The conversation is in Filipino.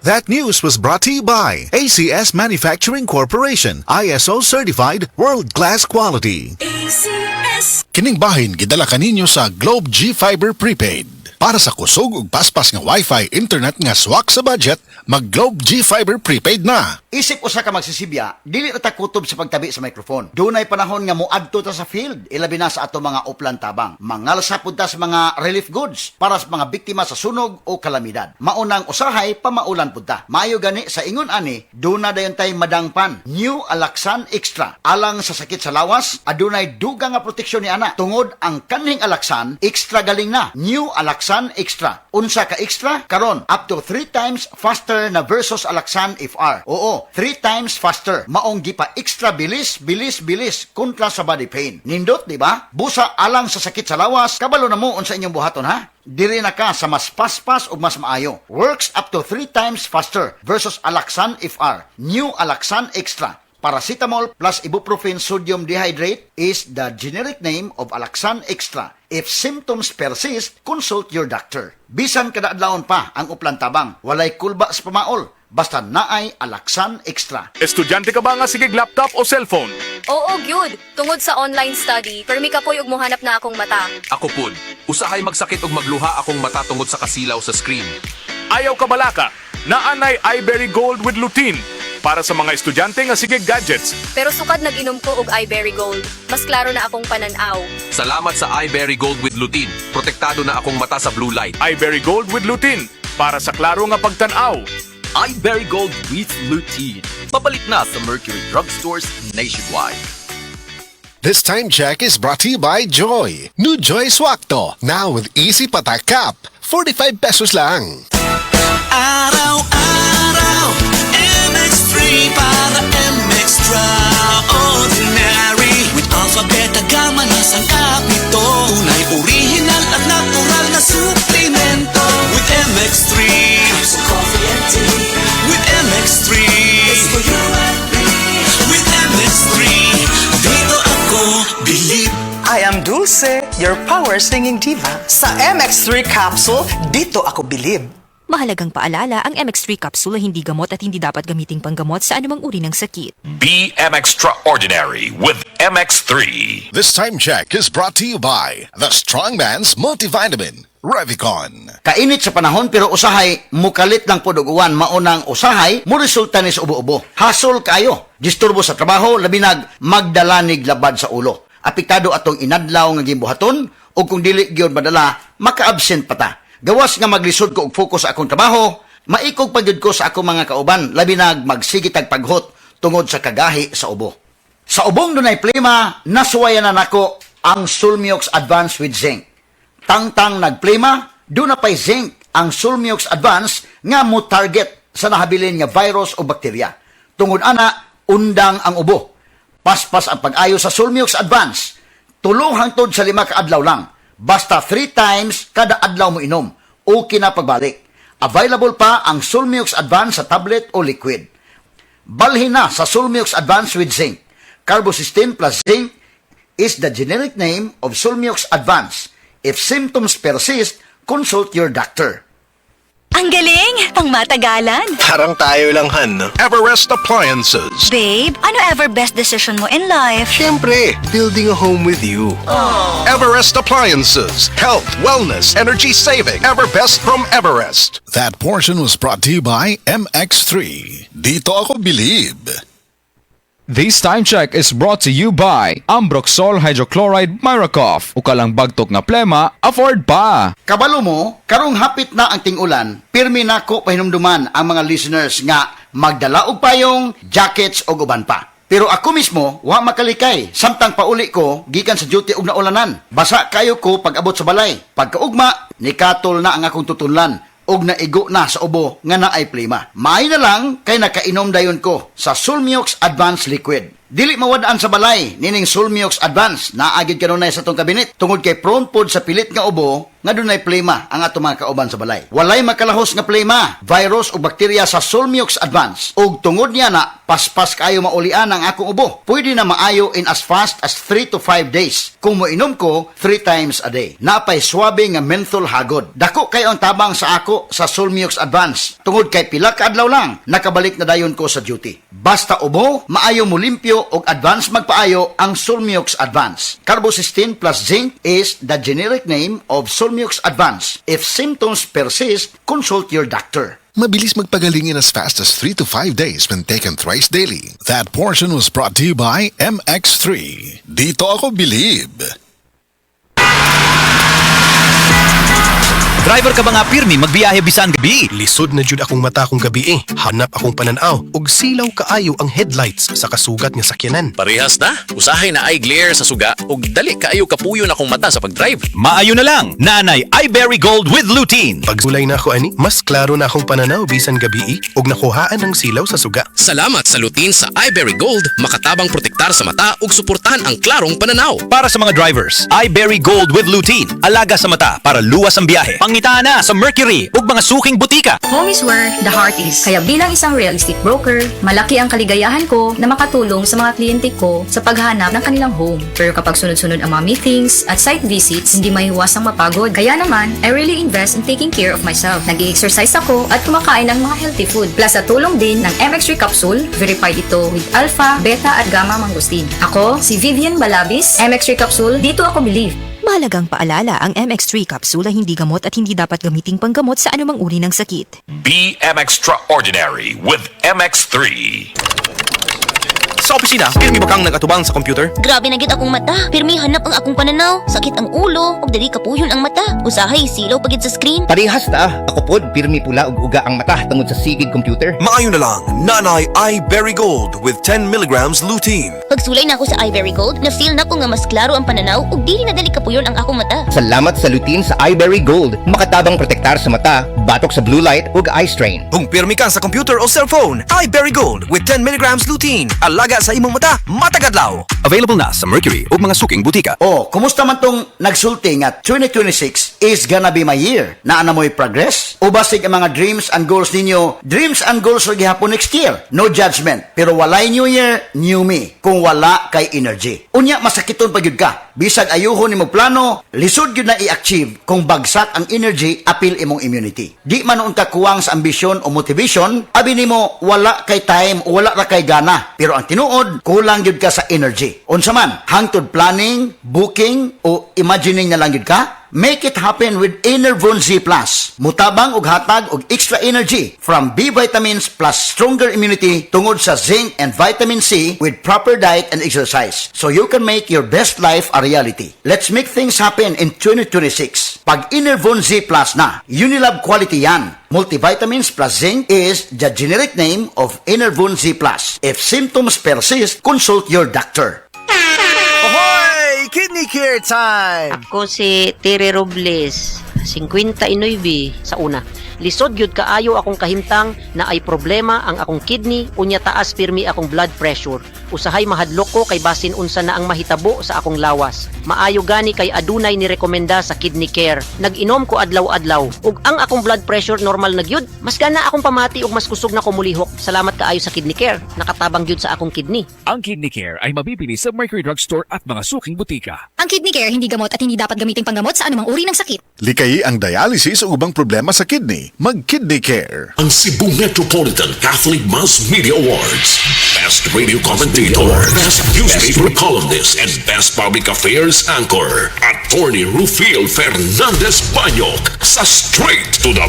That news was brought to you by ACS Manufacturing Corporation, ISO certified world-class quality. ACS. Kining bahin gidala kaninyo sa Globe G Fiber Prepaid. Para sa kusog ug paspas nga Wi-Fi internet nga swak sa budget, mag Globe G Fiber Prepaid na. Isip usa ka magsisibya, dili na ta kutob sa pagtabi sa microphone. Dunay panahon nga moadto ta sa field, ilabi na sa ato mga uplan tabang. Mangalsa pud ta sa mga relief goods para sa mga biktima sa sunog o kalamidad. Maunang usahay pamaulan pud ta. Maayo gani sa ingon ani, duna dayon tay madangpan. New Alaxan Extra. Alang sa sakit sa lawas, adunay dugang nga proteksyon ni ana. Tungod ang kanhing Alaxan, extra galing na. New Alaxan Extra. Unsa ka extra? Karon up to 3 times faster na versus Alaxan FR. Oo, 3 times faster. Maong gipa extra bilis kontra sa body pain. Nindot, di ba? Busa alang sa sakit sa lawas, kabalo na mo unsa inyong buhaton ha? Diri na ka sa mas paspas o mas maayo. Works up to 3 times faster versus Alaxan FR. New Alaxan Extra. Paracetamol plus ibuprofen sodium dehydrate is the generic name of Alaxan Extra. If symptoms persist, consult your doctor. Bisan kada adlawon pa ang uplan tabang, walay kulba sa pamaol, basta naay Alaxan Extra. Estudyante ka ba nga sigig laptop o cellphone? Oo, gyud. Tungod sa online study, permi ka po'y ug mohanap na akong mata. Ako pud, usahay magsakit ug magluha akong mata tungod sa kasilaw sa screen. Ayaw ka balaka, naanay iBerry Gold with lutein para sa mga estudyante nga sigig gadgets. Pero sukad nag-inom ko og iBerry Gold. Mas klaro na akong pananaw. Salamat sa iBerry Gold with lutein. Protektado na akong mata sa blue light. iBerry Gold with lutein para sa klaro nga pagtan-aw. iBerry Gold with lutein. Pabalik na sa Mercury Drugstores nationwide. This time check is brought to you by Joy. New Joy Swakto, now with easy patak cap. 45 pesos lang. Araw-araw, MX3 para MX-Traordinary. With Alpha Beta Gamma na sangkap nito. Tunay original at natural na suplemento. With MX3, so coffee and tea. With MX3, it's for you and me. With MX3, dito ako believe. I am Dulce, your power singing diva. Sa MX3 capsule, dito ako bilib. Mahalagang paalala, ang MX3 capsule ay hindi gamot at hindi dapat gamiting panggamot sa anumang uri ng sakit. Be Extraordinary with MX3. This time check is brought to you by the Strongman's Multivitamin, Revicon. Kainit sa panahon pero usahay mukalit lang pod og uwan, maunang usahay mo resulta ni sa ubo-ubo. Hasol kayo, disturbo sa trabaho, labi nag magdalanig labad sa ulo. Apektado atong inadlaw nga gimbuhaton o kung dili gyud madala maka-absent pa ta. Gawas nga maglisod ko og focus sa akong trabaho, maikog pagyud ko sa akong mga kauban, labi nag magsigitag paghot tungod sa kagahi sa ubo. Sa ubong dunay plema, nasuwayan na nako ang Sulmiox Advance with Zinc. Tangtang nagplema, do na pay zinc ang Sulmiox Advance nga mo target sa nahabilin nga virus o bakterya. Tungod ana, undang ang ubo. Paspas ang pag-ayo sa Sulmiox Advance. Tulo hangtod sa 5 ka adlaw lang. Basta 3 times kada adlaw mo inom. Okay na pagbalik. Available pa ang Sulmiox Advance sa tablet o liquid. Balhin na sa Sulmiox Advance with Zinc. Carbocysteine plus zinc is the generic name of Sulmiox Advance. If symptoms persist, consult your doctor. Ang galing! Pang matagalan! Parang tayo lang, Han. Everest Appliances. Babe, ano ever best decision mo in life? Siyempre, building a home with you. Everest Appliances. Health, wellness, energy saving. Everbest from Everest. That portion was brought to you by MX3. Dito ako bilib. This time check is brought to you by Ambroxol Hydrochloride Miracoff. Ukalang bagtok na plema, afford pa. Kabalo mo, karong hapit na ang ting-ulan, pirmi na ko pahinumduman ang mga listeners nga magdala og payong, jackets o uban pa. Pero ako mismo, wa makalikay. Samtang pauli ko, gikan sa duty og naulanan. Basa kayo ko pag abot sa balay. Pagkaugma, nikatol na ang akong tutunlan. Og naigo na sa ubo nga naay plema. Maay na lang kay nakainom dayon ko sa Sulmiox Advance Liquid. Dili mawadaan sa balay nining Sulmiox Advance. Naagid kanunay sa tong kabinet tungod kay prone pod sa pilit nga ubo nga dunay plema ang ato mga kauban sa balay. Walay makalahos nga plema, virus o bakterya sa Solmiox Advance. Ug tungod niya na paspas kayo maulian ang akong ubo. Pwede na maayo in as fast as 3 to 5 days kung moinom ko 3 times a day. Napay swabe nga menthol hagod. Dako kayo ang tabang sa ako sa Solmiox Advance. Tungod kay pila ka adlaw lang, nakabalik na dayon ko sa duty. Basta ubo, maayo mo limpyo og advance magpaayo ang Solmiox Advance. Carbocysteine plus zinc is the generic name of Solmiox Advance. If symptoms persist, consult your doctor. Mabilis magpagaling in as fast as 3 to 5 days when taken thrice daily. That portion was brought to you by MX3. Dito ako believe. Driver ka ba nga pirmi magbiyahe bisan gabi? Lisod na jud akong mata kong gabi Hanap akong pananaw ug silaw kaayo ang headlights sa kasugat nga sakyanan. Parehas na. Usahay na ay glare sa suga ug dali kaayo kapuyo na akong mata sa pagdrive. Maayo na lang. Nanay iBerry Gold with lutein. Pagsulay na ako ani, mas klaro na akong pananaw bisan gabi ug nakuhaan ang silaw sa suga. Salamat sa lutein sa iBerry Gold, makatabang protektar sa mata ug suportahan ang klarong pananaw. Para sa mga drivers, iBerry Gold with lutein. Alaga sa mata para luwas ang biyahe. Pangitaan na sa Mercury ug mga suking butika. Home is where the heart is. Kaya bilang isang real estate broker, malaki ang kaligayahan ko na makatulong sa mga kliyente ko sa paghanap ng kanilang home. Pero kapag sunod-sunod ang mga meetings at site visits, hindi maiwasang mapagod. Kaya naman, I really invest in taking care of myself. Nag-i-exercise ako at kumakain ng mga healthy food. Plus sa tulong din ng MX3 capsule, verified ito with alpha, beta at gamma mangosteen. Ako, si Vivian Balabis, MX3 capsule, dito ako believe. Mahalagang paalala, ang MX3 capsule ay hindi gamot at hindi dapat gamiting panggamot sa anumang uri ng sakit. Be extraordinary with MX3. Sa opisina, pirmi ba kang nagatubang sa computer? Grabe na gid akong mata. Pirmi hanap ang akong pananaw. Sakit ang ulo, ug dili kapuyon ang mata. Usahay silaw pagid sa screen. Parehas ta. Ako pod pirmi pula ug uga ang mata tungod sa sigid computer. Maayo na lang. Nanay iBerry Gold with 10 milligrams lutein. Pagsulay na ako sa iBerry Gold, na-feel na ko nga mas klaro ang pananaw ug dili na dali kapuyon ang akong mata. Salamat sa lutein sa iBerry Gold. Makatabang protektar sa mata, batok sa blue light ug eye strain. Kung pirmi ka sa computer o cellphone, iBerry Gold with 10 milligrams lutein. Alaga sa imong mata, matagadlaw. Available na sa Mercury ug mga suking butika. Oh, kumusta man tong nagsulti nga 2026 is gonna be my year? Naana mo'y progress? O basig ang mga dreams and goals ninyo? Dreams and goals ro gihapon next year. No judgment. Pero walay new year, new me. Kung wala kay energy. Unya, masakiton pa gyud ka. Bisag ayuhon nimo plano, lisod gyud na i-achieve kung bagsak ang energy, apil imong immunity. Di man noon ka kuwang sa ambisyon o motivation, abi nimo wala kay time o wala ra kay gana. Pero ang tinuod, kulang gyud ka sa energy. Unsa man, hangtod planning, booking o imagining na lang gyud ka? Make it happen with Enervon Z+. Mutabang ug hatag og extra energy from B vitamins plus stronger immunity tungod sa zinc and vitamin C with proper diet and exercise. So you can make your best life a reality. Let's make things happen in 2026. Pag Enervon Z+ na, Unilab quality yan. Multivitamins plus zinc is the generic name of Enervon Z+. If symptoms persist, consult your doctor. Ahoy! Kidney Care time! Ako si Tere Robles, 59 sa una. Lisod gyud kaayo akong kahimtang na ay problema ang akong kidney, unya taas pirmi akong blood pressure. Usahay mahadlok ko kay basin unsa na ang mahitabo sa akong lawas. Maayo gani kay adunay ni rekomenda sa Kidney Care. Nag-inom ko adlaw-adlaw ug ang akong blood pressure normal na gyud. Mas gana akong pamati ug mas kusog na ko mulihok. Salamat kaayo sa Kidney Care. Nakatabang gyud sa akong kidney. Ang Kidney Care ay mabibili sa Mercury Drugstore at mga suking butika. Ang Kidney Care hindi gamot at hindi dapat gamiting panggamot sa anumang uri ng sakit. Likayi ang dialysis o ubang problema sa kidney. Mag-Kidney Care. Ang Cebu Metropolitan Catholic Mass Media Awards. Best Radio Commentator, Best Newspaper Columnist, and Best Public Affairs Anchor. Attorney Rufil Fernandez Banyok sa Straight to the